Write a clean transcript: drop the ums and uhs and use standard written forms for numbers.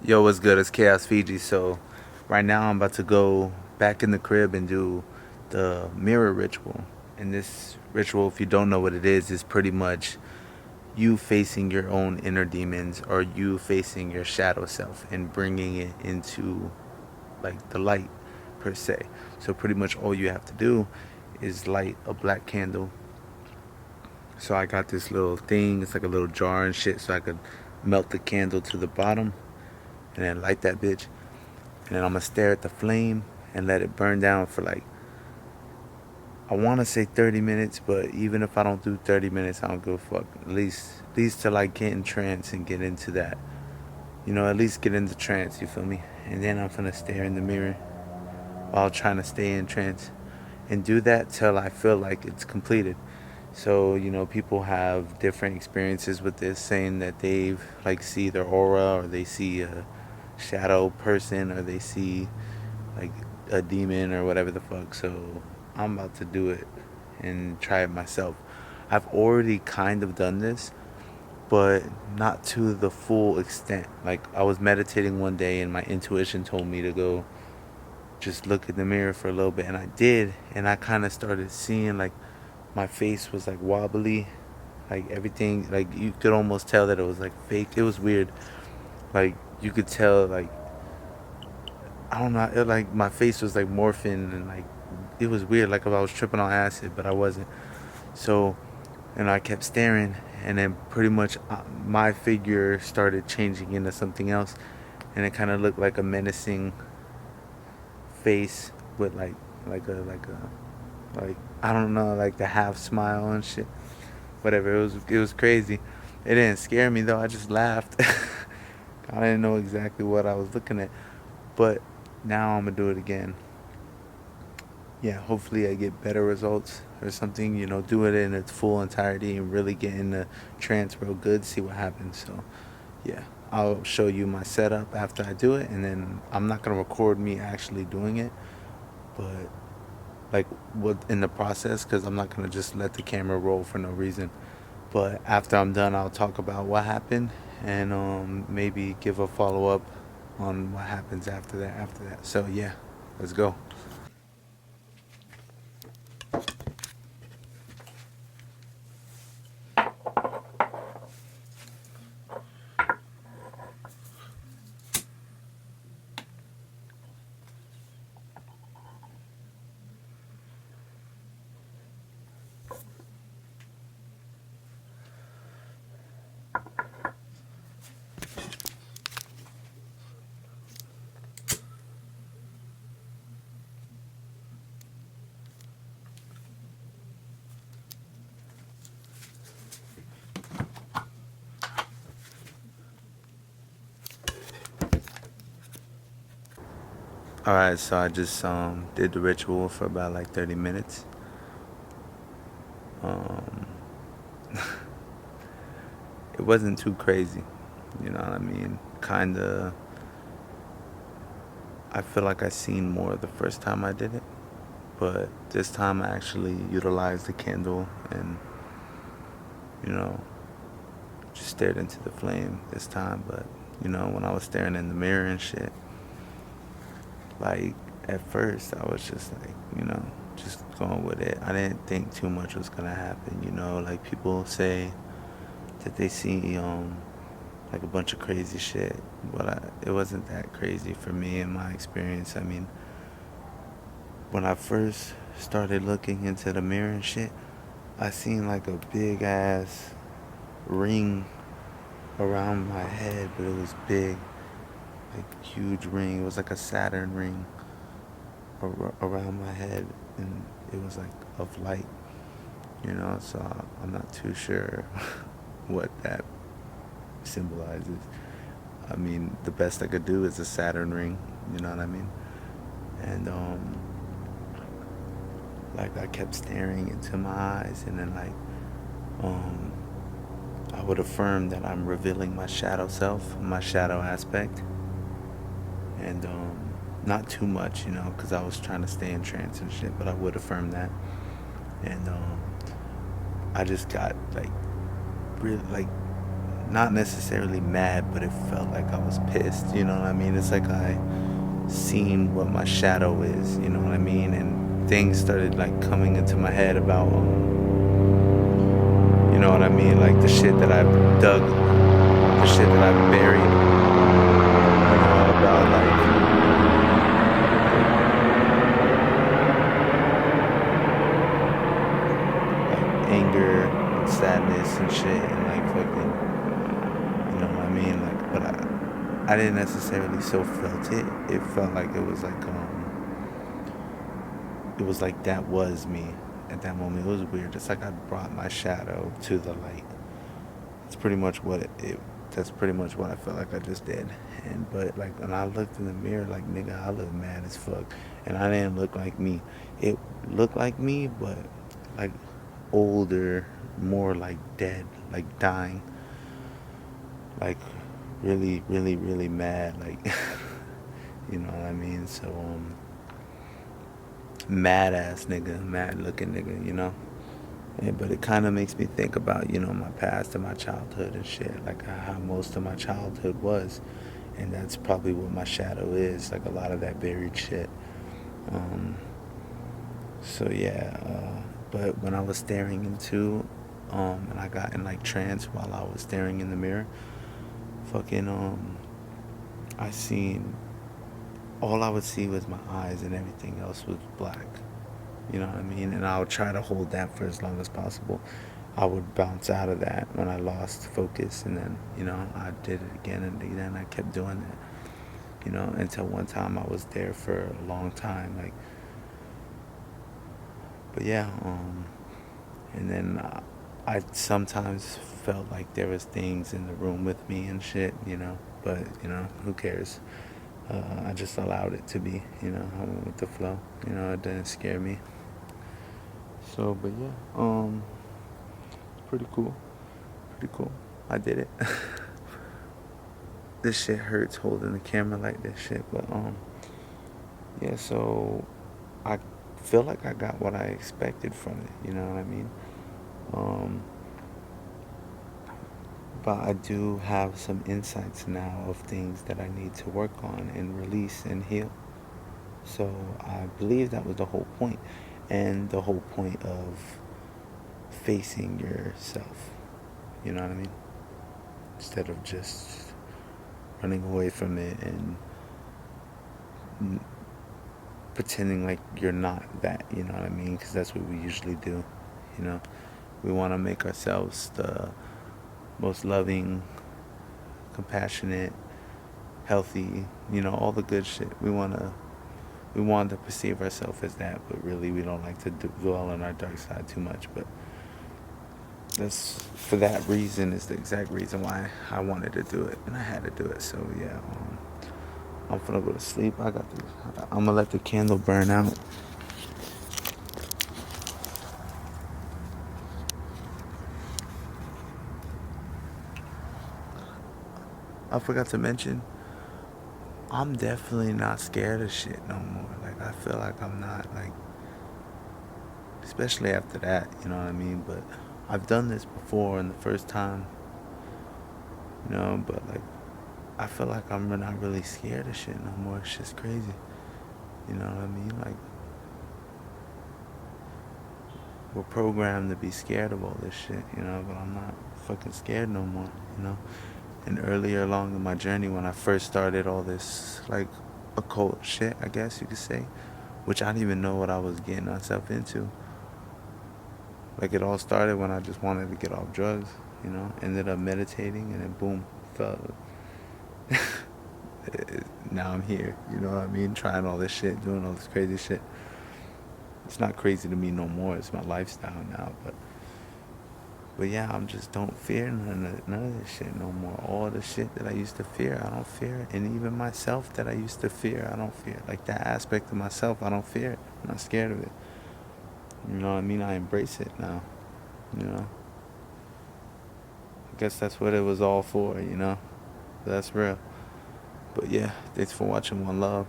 Yo, what's good? It's ChaosFiji. So, right now I'm about to go back in the crib and do the mirror ritual. And this ritual, if you don't know what it is pretty much you facing your own inner demons or you facing your shadow self and bringing it into like the light per se. So, pretty much all you have to do is light a black candle. So, I got this little thing, it's like a little jar and shit, so I could melt the candle to the bottom and then light that bitch. And then I'm gonna stare at the flame and let it burn down for like, I want to say 30 minutes, but even if I don't do 30 minutes, I don't give a fuck. At least till I get in trance and get into that, at least get into trance. You feel me? And then I'm gonna stare in the mirror while trying to stay in trance, and do that till I feel like it's completed. So people have different experiences with this, saying that they've like see their aura, or they see a shadow person, or they see like a demon or whatever the fuck. So I'm about to do it and try it myself. I've already kind of done this, but not to the full extent. Like I was meditating one day and my intuition told me to go just look in the mirror for a little bit, and I did, and I kind of started seeing like my face was like wobbly, like everything, like you could almost tell that it was like fake. It was weird. Like you could tell, like I don't know, like my face was like morphing, and like it was weird, like if I was tripping on acid, but I wasn't. So, and I kept staring, and then pretty much my figure started changing into something else, and it kind of looked like a menacing face with like I don't know, like the half smile and shit. Whatever. It was crazy. It didn't scare me though. I just laughed. I didn't know exactly what I was looking at, but now I'm gonna do it again. Yeah, hopefully I get better results or something. Do it in its full entirety and really get in the trance real good. See what happens. So, yeah, I'll show you my setup after I do it, and then I'm not gonna record me actually doing it, but like what in the process, because I'm not gonna just let the camera roll for no reason. But after I'm done, I'll talk about what happened, and maybe give a follow up on what happens after that. After that, so yeah, let's go. All right, so I just did the ritual for about like 30 minutes. Um, it wasn't too crazy, you know what I mean? Kinda. I feel like I seen more the first time I did it, but this time I actually utilized the candle and you know just stared into the flame this time. But when I was staring in the mirror and shit, like at first I was just like, just going with it. I didn't think too much was gonna happen. Like people say that they see like a bunch of crazy shit, but it wasn't that crazy for me in my experience. I mean, when I first started looking into the mirror and shit, I seen like a big ass ring around my head, but it was big, like huge ring. It was like a Saturn ring around my head, and it was like of light. So I'm not too sure what that symbolizes. I mean, the best I could do is a Saturn ring. You know what I mean? And like I kept staring into my eyes, and then like um, I would affirm that I'm revealing my shadow self, my shadow aspect, and not too much, because I was trying to stay in trance and shit. But I would affirm that, and I just got like really like not necessarily mad, but it felt like I was pissed. You know what I mean? It's like I seen what my shadow is. You know what I mean? And things started like coming into my head about, you know what I mean? Like the shit that I've dug, the shit that I've buried. You know about like anger and sadness and shit and like fucking, you know what I mean? Like, but I didn't necessarily so felt it. It felt like it was like that was me at that moment. It was weird. It's like I brought my shadow to the light. It's pretty much what it that's pretty much what I felt like I just did. And but like when I looked in the mirror, like nigga, I look mad as fuck, and I didn't look like me. It looked like me, but like older, more like dead, like dying, like really, really, really mad, like you know what I mean. So mad ass nigga, mad looking nigga, you know. Yeah, but it kind of makes me think about, you know, my past and my childhood and shit, like how most of my childhood was. And that's probably what my shadow is, like a lot of that buried shit. Um, so yeah, but when I was staring into, and I got in like trance while I was staring in the mirror, fucking, I seen, all I would see was my eyes and everything else was black. You know what I mean? And I would try to hold that for as long as possible. I would bounce out of that when I lost focus, and then, you know, I did it again and again. I kept doing that, you know, until one time I was there for a long time. Like, but yeah, and then I sometimes felt like there was things in the room with me and shit, you know, but, you know, who cares? I just allowed it to be, you know, I went with the flow, you know, it didn't scare me. So, but yeah, pretty cool. Pretty cool. I did it. This shit hurts holding the camera like this shit, but yeah. So I feel like I got what I expected from it. You know what I mean? Um, but I do have some insights now of things that I need to work on and release and heal. So I believe that was the whole point, and the whole point of facing yourself. You know what I mean? Instead of just running away from it and pretending like you're not that, you know what I mean? Because that's what we usually do, you know? We want to make ourselves the most loving, compassionate, healthy, you know, all the good shit. We want to perceive ourselves as that, but really we don't like to dwell on our dark side too much. But that's, for that reason, is the exact reason why I wanted to do it and I had to do it. So yeah, I'm gonna go to sleep. I'm gonna let the candle burn out. I forgot to mention, I'm definitely not scared of shit no more. Like I feel like I'm not, like, especially after that, you know what I mean? But I've done this before and the first time, you know, but like I feel like I'm not really scared of shit no more. It's just crazy. You know what I mean? Like we're programmed to be scared of all this shit, you know, but I'm not fucking scared no more, you know? And earlier along in my journey when I first started all this like occult shit, I guess you could say, which I didn't even know what I was getting myself into. Like it all started when I just wanted to get off drugs, you know, ended up meditating and then boom, felt now I'm here, you know what I mean? Trying all this shit, doing all this crazy shit. It's not crazy to me no more. It's my lifestyle now, but yeah, I'm just don't fear none of this shit no more. All the shit that I used to fear, I don't fear it. And even myself that I used to fear, I don't fear it. Like that aspect of myself, I don't fear it. I'm not scared of it. You know what I mean? I embrace it now. You know? I guess that's what it was all for, you know? That's real. But yeah, thanks for watching. One love.